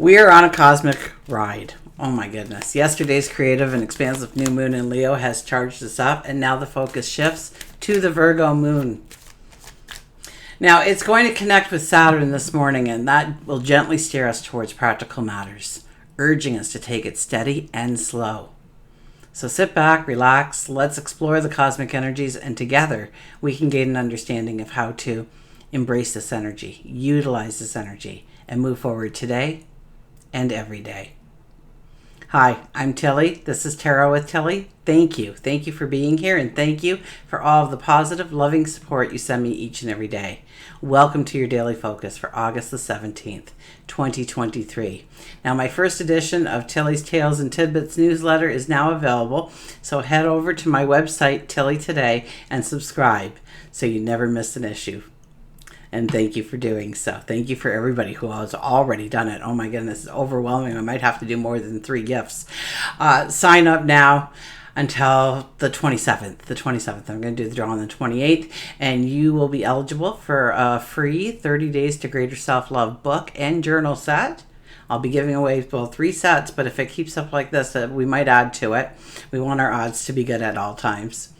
We are on a cosmic ride. Oh my goodness. Yesterday's creative and expansive new moon in Leo has charged us up, and now the focus shifts to the Virgo moon. Now, it's going to connect with Saturn this morning, and that will gently steer us towards practical matters, urging us to take it steady and slow. So sit back, relax, let's explore the cosmic energies, and together we can gain an understanding of how to embrace this energy, utilize this energy, and move forward today and every day. Hi, I'm Tilly. This is Tarot with Tilly. Thank you. Thank you for being here, and thank you for all of the positive, loving support you send me each and every day. Welcome to your daily focus for August the 17th, 2023. Now, my first edition of Tilly's Tales and Tidbits newsletter is now available, so head over to my website, Tilly Today, and subscribe so you never miss an issue. And thank you for doing so. Thank you for everybody who has already done it. Oh my goodness, it's overwhelming. I might have to do more than 3 gifts. Sign up now until the 27th. The 27th. I'm going to do the draw on the 28th. And you will be eligible for a free 30 Days to Greater Self-Love book and journal set. I'll be giving away both 3 sets, but if it keeps up like this, we might add to it. We want our odds to be good at all times.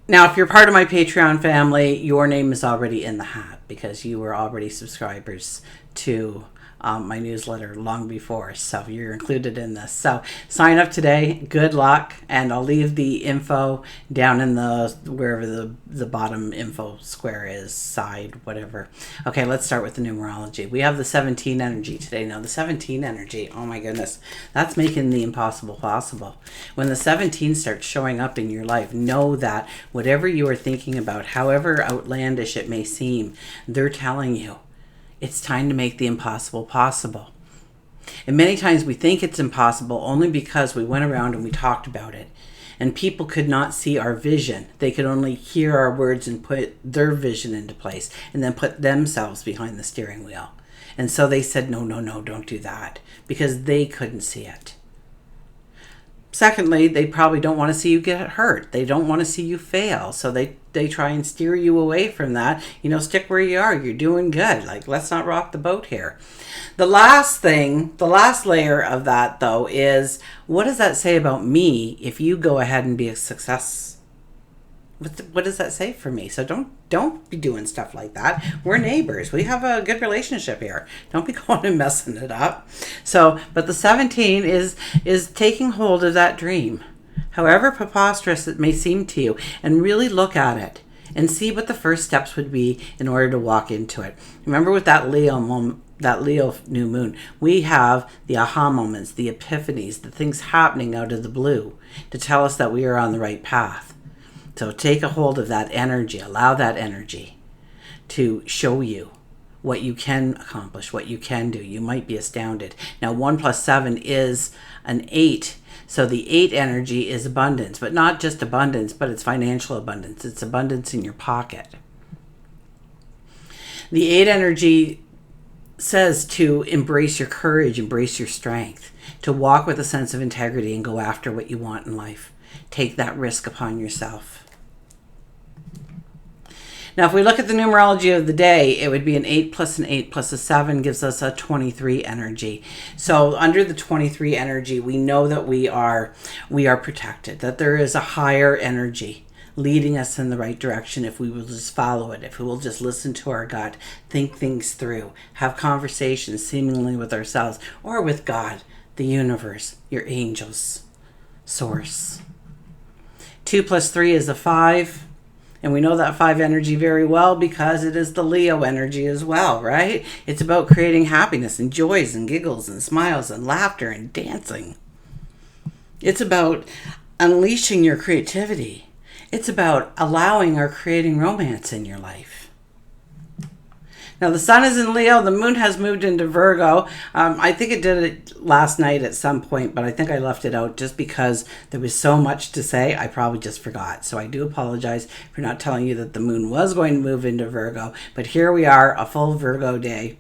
Now, if you're part of my Patreon family, your name is already in the hat because you were already subscribers to my newsletter long before. So you're included in this. So sign up today. Good luck. And I'll leave the info down in wherever the bottom info square is, side, whatever. Okay, let's start with the numerology. We have the 17 energy today. Now, the 17 energy, oh my goodness, that's making the impossible possible. When the 17 starts showing up in your life, know that whatever you are thinking about, however outlandish it may seem, they're telling you it's time to make the impossible possible. And many times we think it's impossible only because we went around and we talked about it. And people could not see our vision. They could only hear our words and put their vision into place and then put themselves behind the steering wheel. And so they said, no, don't do that, because they couldn't see it. Secondly, they probably don't want to see you get hurt. They don't want to see you fail. So they try and steer you away from that. Stick where you are. You're doing good. Let's not rock the boat here. The last layer of that, though, is what does that say about me if you go ahead and be a success? What does that say for me? So don't be doing stuff like that. We're neighbors. We have a good relationship here. Don't be going and messing it up. So, but the 17 is taking hold of that dream, however preposterous it may seem to you, and really look at it and see what the first steps would be in order to walk into it. Remember, with that Leo new moon, we have the aha moments, the epiphanies, the things happening out of the blue to tell us that we are on the right path. So take a hold of that energy. Allow that energy to show you what you can accomplish, what you can do. You might be astounded. Now, 1 + 7 is an 8. So the 8 energy is abundance, but not just abundance, but it's financial abundance. It's abundance in your pocket. The 8 energy says to embrace your courage, embrace your strength, to walk with a sense of integrity and go after what you want in life. Take that risk upon yourself. Now, if we look at the numerology of the day, it would be an 8 plus an 8 plus a 7 gives us a 23 energy. So under the 23 energy, we know that we are protected, that there is a higher energy leading us in the right direction if we will just follow it, if we will just listen to our gut, think things through, have conversations seemingly with ourselves or with God, the universe, your angels, source. 2 + 3 is a 5. And we know that 5 energy very well because it is the Leo energy as well, right? It's about creating happiness and joys and giggles and smiles and laughter and dancing. It's about unleashing your creativity. It's about allowing or creating romance in your life. Now, the sun is in Leo. The moon has moved into Virgo. I think it did it last night at some point, but I think I left it out just because there was so much to say. I probably just forgot. So I do apologize for not telling you that the moon was going to move into Virgo. But here we are, a full Virgo day,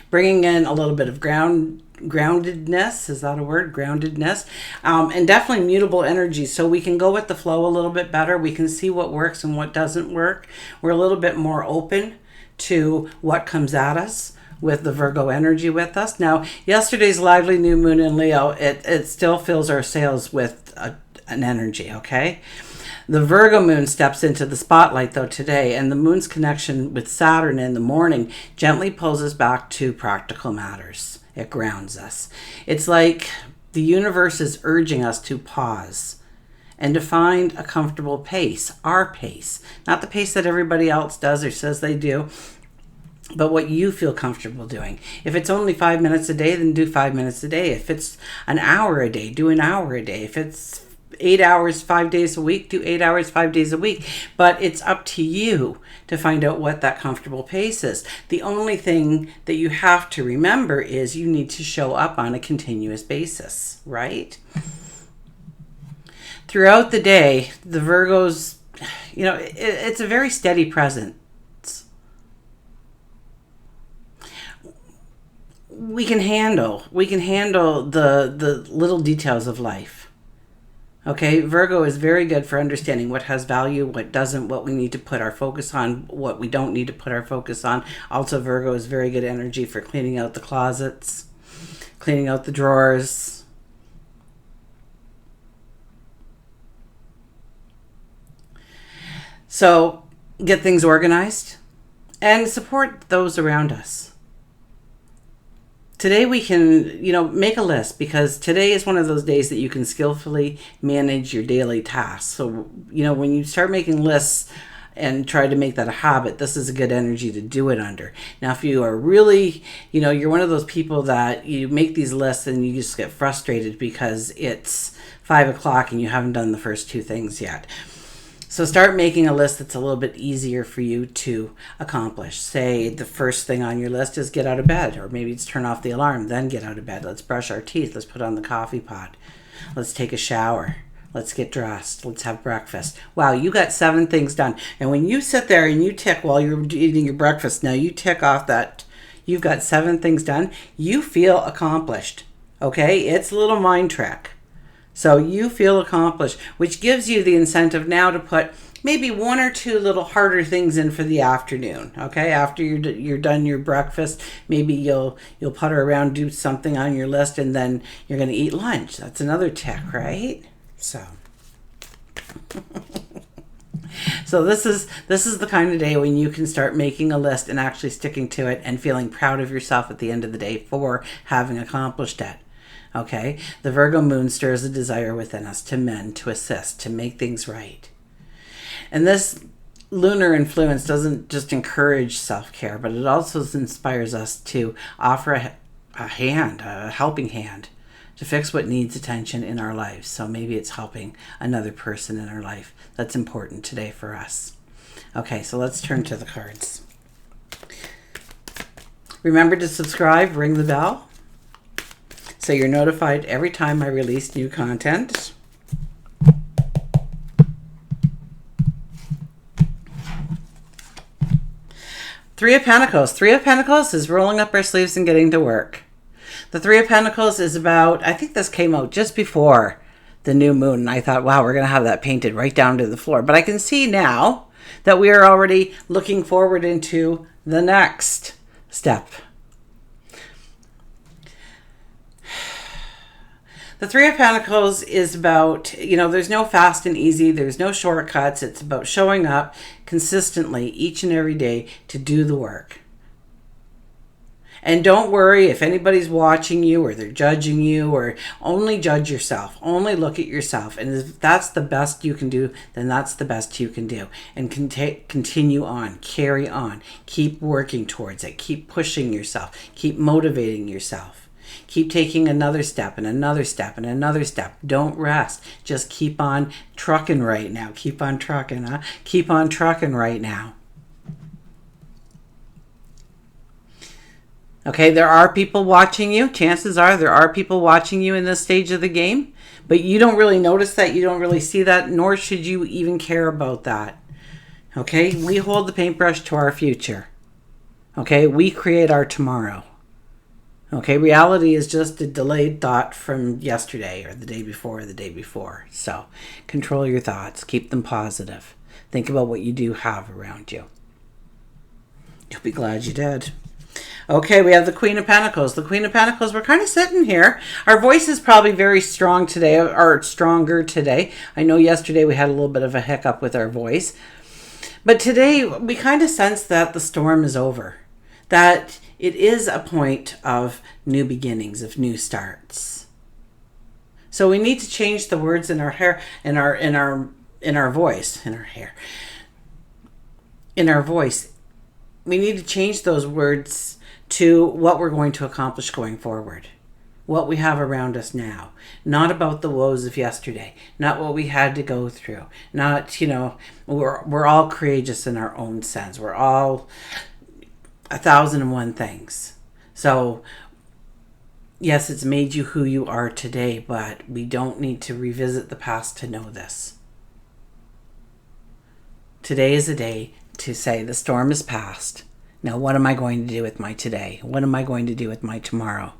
bringing in a little bit of groundedness. Is that a word? Groundedness. And definitely mutable energy. So we can go with the flow a little bit better. We can see what works and what doesn't work. We're a little bit more open to what comes at us. with the Virgo energy with us. Now, yesterday's lively new moon in Leo, it still fills our sails with an energy, okay? The Virgo moon steps into the spotlight, though, today, and the moon's connection with Saturn in the morning gently pulls us back to practical matters. It grounds us. It's like the universe is urging us to pause and to find a comfortable pace, our pace, not the pace that everybody else does or says they do, but what you feel comfortable doing. If it's only 5 minutes a day, then do 5 minutes a day. If it's an hour a day, do an hour a day. If it's 8 hours, 5 days a week, do 8 hours, 5 days a week. But it's up to you to find out what that comfortable pace is. The only thing that you have to remember is you need to show up on a continuous basis, right? Throughout the day, the Virgos, it's a very steady presence. We can handle the little details of life. Okay, Virgo is very good for understanding what has value, what doesn't, what we need to put our focus on, what we don't need to put our focus on. Also, Virgo is very good energy for cleaning out the closets, cleaning out the drawers. So, get things organized and support those around us. Today we can, make a list, because today is one of those days that you can skillfully manage your daily tasks. So, when you start making lists and try to make that a habit, this is a good energy to do it under. Now, if you are really, you're one of those people that you make these lists and you just get frustrated because it's 5 o'clock and you haven't done the first 2 things yet. So start making a list that's a little bit easier for you to accomplish. Say the first thing on your list is get out of bed, or maybe it's turn off the alarm, then get out of bed. Let's brush our teeth. Let's put on the coffee pot. Let's take a shower. Let's get dressed. Let's have breakfast. Wow, you got 7 things done. And when you sit there and you tick while you're eating your breakfast, now you tick off that you've got 7 things done, you feel accomplished. Okay? It's a little mind trick. So you feel accomplished, which gives you the incentive now to put maybe 1 or 2 little harder things in for the afternoon. Okay, after you're done your breakfast, maybe you'll putter around, do something on your list, and then you're going to eat lunch. That's another tick, right? So, so this is the kind of day when you can start making a list and actually sticking to it and feeling proud of yourself at the end of the day for having accomplished it. Okay, the Virgo moon stirs a desire within us to mend, to assist, to make things right. And this lunar influence doesn't just encourage self-care, but it also inspires us to offer a helping hand, to fix what needs attention in our lives. So maybe it's helping another person in our life. That's important today for us. Okay, so let's turn to the cards. Remember to subscribe, ring the bell, so you're notified every time I release new content. Three of Pentacles. 3 of Pentacles is rolling up our sleeves and getting to work. The 3 of Pentacles is about, I think this came out just before the new moon, and I thought, wow, we're going to have that painted right down to the floor. But I can see now that we are already looking forward into the next step. The 3 of Pentacles is about, there's no fast and easy. There's no shortcuts. It's about showing up consistently each and every day to do the work. And don't worry if anybody's watching you or they're judging you, or only judge yourself. Only look at yourself. And if that's the best you can do, then that's the best you can do. And continue on. Carry on. Keep working towards it. Keep pushing yourself. Keep motivating yourself. Keep taking another step and another step and another step. Don't rest. Just keep on trucking right now. Keep on trucking, huh? Keep on trucking right now. Okay, there are people watching you. Chances are there are people watching you in this stage of the game, but you don't really notice that. You don't really see that, nor should you even care about that. Okay, we hold the paintbrush to our future. Okay, we create our tomorrow. Okay, reality is just a delayed thought from yesterday or the day before or the day before. So control your thoughts. Keep them positive. Think about what you do have around you. You'll be glad you did. Okay, we have the Queen of Pentacles. The Queen of Pentacles, we're kind of sitting here. Our voice is probably very strong today, or stronger today. I know yesterday we had a little bit of a hiccup with our voice. But today we kind of sense that the storm is over. That it is a point of new beginnings, of new starts. So we need to change the words in our hair, in our voice, in our hair. In our voice. We need to change those words to what we're going to accomplish going forward. What we have around us now. Not about the woes of yesterday. Not what we had to go through. Not, we're all courageous in our own sense. We're all 1,001 things. So, yes, it's made you who you are today, but we don't need to revisit the past to know this. Today is a day to say the storm is past. Now, what am I going to do with my today? What am I going to do with my tomorrow?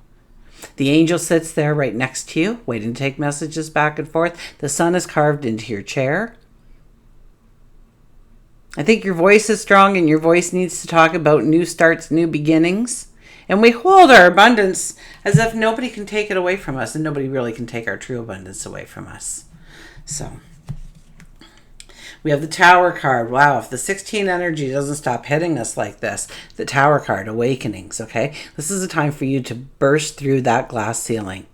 The angel sits there right next to you, waiting to take messages back and forth. The sun is carved into your chair. I think your voice is strong, and your voice needs to talk about new starts, new beginnings. And we hold our abundance as if nobody can take it away from us, and nobody really can take our true abundance away from us. So we have the Tower card. Wow, if the 16 energy doesn't stop hitting us like this, the Tower card, awakenings, okay? This is a time for you to burst through that glass ceiling,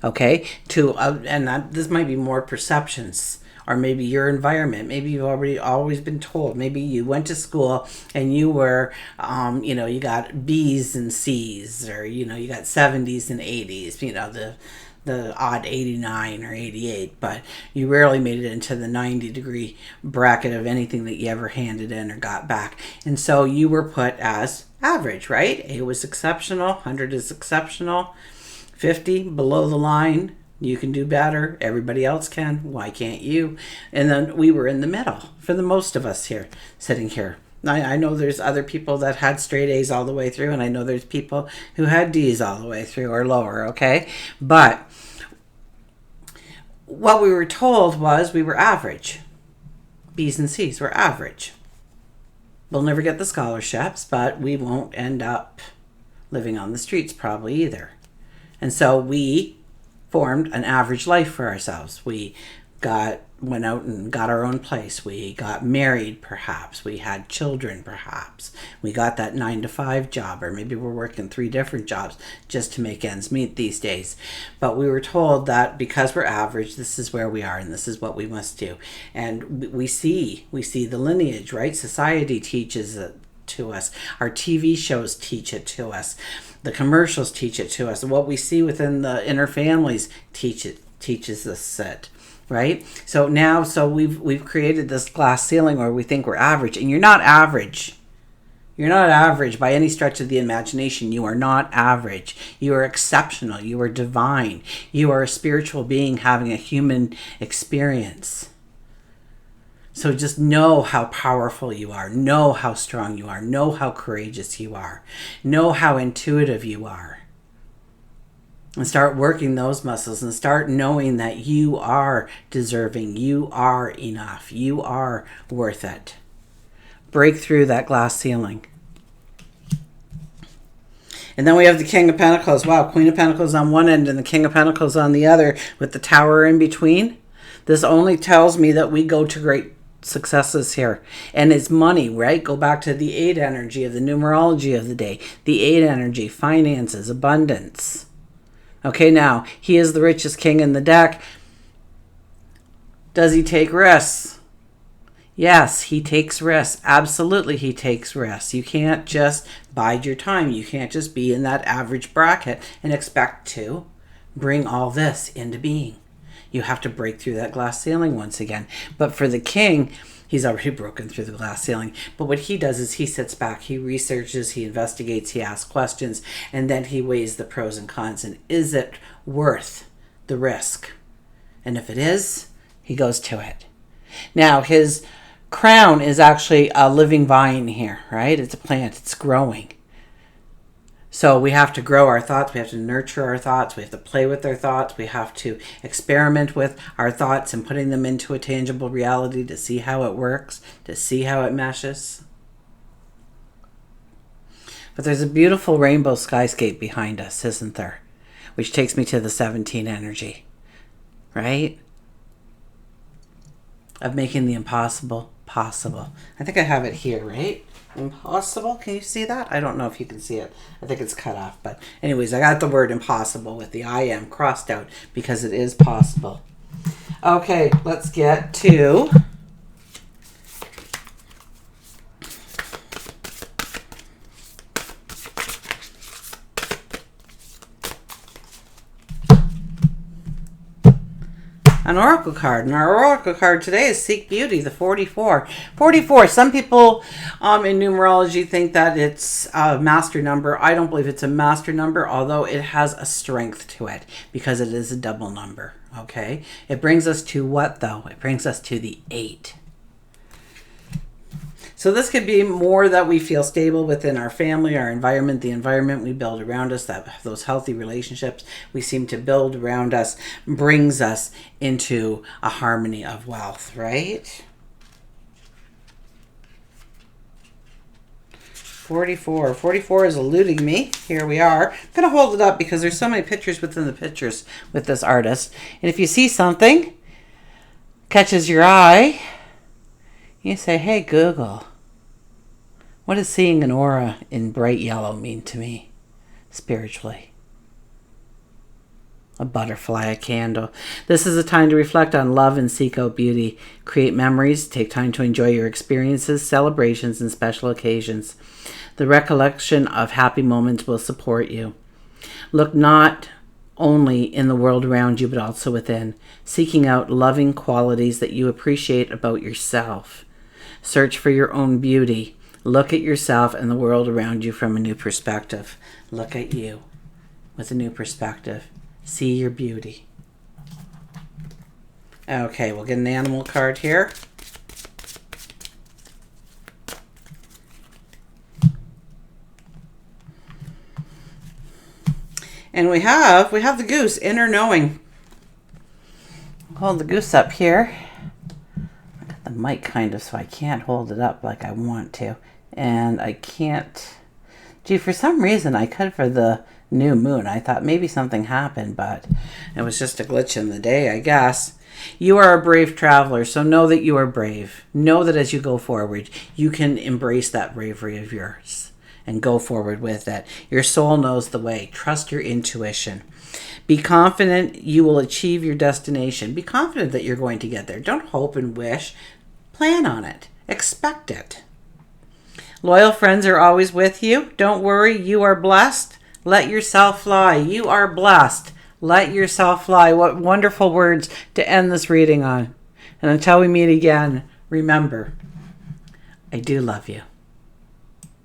okay? This might be more perceptions, or maybe your environment. Maybe you've always been told. Maybe you went to school and you were, you got B's and C's, or, you got 70s and 80s, the odd 89 or 88, but you rarely made it into the 90-degree bracket of anything that you ever handed in or got back. And so you were put as average, right? A was exceptional, 100 is exceptional, 50 below the line. You can do better. Everybody else can. Why can't you? And then we were in the middle for the most of us here, sitting here. I know there's other people that had straight A's all the way through, and I know there's people who had D's all the way through or lower, okay? But what we were told was we were average. B's and C's were average. We'll never get the scholarships, but we won't end up living on the streets probably either. And so we formed an average life for ourselves. We went out and got our own place. We got married, perhaps. We had children, perhaps. We got that 9-to-5 job, or maybe we're working 3 different jobs just to make ends meet these days. But we were told that because we're average, this is where we are and this is what we must do. And we see the lineage, right? Society teaches it to us. Our TV shows teach it to us. The commercials teach it to us. What we see within the inner families teaches us it. Right? So we've created this glass ceiling where we think we're average, and you're not average. You're not average by any stretch of the imagination. You are not average. You are exceptional. You are divine. You are a spiritual being having a human experience. So just know how powerful you are. Know how strong you are. Know how courageous you are. Know how intuitive you are. And start working those muscles and start knowing that you are deserving. You are enough. You are worth it. Break through that glass ceiling. And then we have the King of Pentacles. Wow, Queen of Pentacles on one end and the King of Pentacles on the other with the Tower in between. This only tells me that we go to great successes here. And it's money, right? Go back to the 8 energy of the numerology of the day. The 8 energy, finances, abundance. Okay, now, he is the richest king in the deck. Does he take risks? Yes, he takes risks. Absolutely, he takes risks. You can't just bide your time. You can't just be in that average bracket and expect to bring all this into being. You have to break through that glass ceiling once again. But for the king, he's already broken through the glass ceiling. But what he does is he sits back, he researches, he investigates, he asks questions, and then he weighs the pros and cons. And is it worth the risk? And if it is, he goes to it. Now, his crown is actually a living vine here, right? It's a plant. It's growing. So we have to grow our thoughts. We have to nurture our thoughts. We have to play with our thoughts. We have to experiment with our thoughts and putting them into a tangible reality to see how it works, to see how it meshes. But there's a beautiful rainbow skyscape behind us, isn't there? Which takes me to the 17 energy, right? Of making the impossible possible. I think I have it here, right? Impossible. Can you see that? I don't know if you can see it. I think it's cut off. But anyways, I got the word impossible with the I am crossed out because it is possible. Okay, let's get to... an oracle card. And our oracle card today is Seek Beauty, the 44. 44. Some people in numerology think that it's a master number. I don't believe it's a master number, although it has a strength to it because it is a double number. Okay? It brings us to what, though? It brings us to the 8. So this could be more that we feel stable within our family, our environment, the environment we build around us, that those healthy relationships we seem to build around us brings us into a harmony of wealth, right? 44. 44 is eluding me. Here we are. I'm going to hold it up because there's so many pictures within the pictures with this artist. And if you see something catches your eye, you say, hey, Google, what does seeing an aura in bright yellow mean to me spiritually? A butterfly, a candle. This is a time to reflect on love and seek out beauty. Create memories. Take time to enjoy your experiences, celebrations, and special occasions. The recollection of happy moments will support you. Look not only in the world around you, but also within, seeking out loving qualities that you appreciate about yourself. Search for your own beauty. Look at yourself and the world around you from a new perspective. Look at you with a new perspective. See your beauty. Okay, we'll get an animal card here. And we have the goose, inner knowing. I'll hold the goose up here. I got the mic kind of so I can't hold it up like I want to. And I can't... Gee, for some reason I could for the new moon. I thought maybe something happened, but it was just a glitch in the day, I guess. You are a brave traveler, so know that you are brave. Know that as you go forward, you can embrace that bravery of yours and go forward with it. Your soul knows the way. Trust your intuition. Be confident you will achieve your destination. Be confident that you're going to get there. Don't hope and wish. Plan on it. Expect it. Loyal friends are always with you. Don't worry, you are blessed. Let yourself fly. You are blessed. Let yourself fly. What wonderful words to end this reading on. And until we meet again, remember, I do love you.